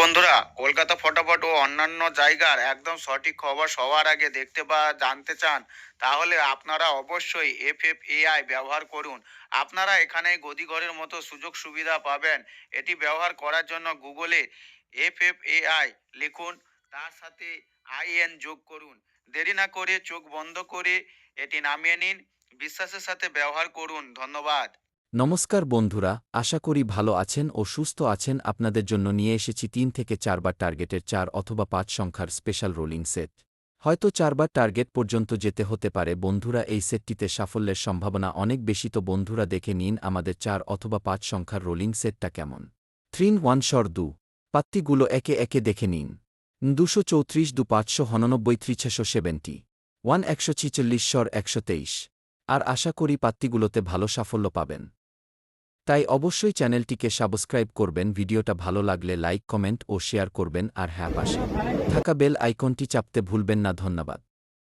বন্ধুরা, কলকাতা ফটাফট ও অন্যান্য জায়গার একদম সঠিক খবর সবার আগে দেখতে বা জানতে চান, তাহলে আপনারা অবশ্যই এফএফএআই ব্যবহার করুন। আপনারা এখানে গদিঘরের মতো সুযোগ সুবিধা পাবেন। এটি ব্যবহার করার জন্য গুগলে এফএফএআই লিখুন, তার সাথে আইএন যোগ করুন। দেরি না করে চোখ বন্ধ করে এটি নামিয়ে নিন। বিশ্বাসের সাথে ব্যবহার করুন। ধন্যবাদ। নমস্কার বন্ধুরা, আশা করি ভালো আছেন ও সুস্থ আছেন। আপনাদের জন্য নিয়ে এসেছি ৩ থেকে ৪ বার টার্গেটের ৪ অথবা ৫ সংখ্যার স্পেশাল রোলিং সেট। হয়তো ৪ বার টার্গেট পর্যন্ত যেতে হতে পারে বন্ধুরা। এই সেটটিতে সাফল্যের সম্ভাবনা অনেক বেশি। তো বন্ধুরা, দেখে নিন আমাদের ৪ অথবা ৫ সংখ্যার রোলিং সেটটা কেমন। 3 1 স্বর ২ পাত্তিগুলো একে একে দেখে নিন। ২৩৪ ২ ৫৯৯ ৩৬৭ 1 ১৪৬ স্বর ১২৩। আর আশা করি পাত্তিগুলোতে ভালো সাফল্য পাবেন। তাই অবশ্যই চ্যানেলটিকে সাবস্ক্রাইব করবেন, ভিডিওটা ভালো লাগলে লাইক, কমেন্ট ও শেয়ার করবেন, আর হ্যাঁ, পাশে থাকা বেল আইকনটি চাপতে ভুলবেন না। ধন্যবাদ।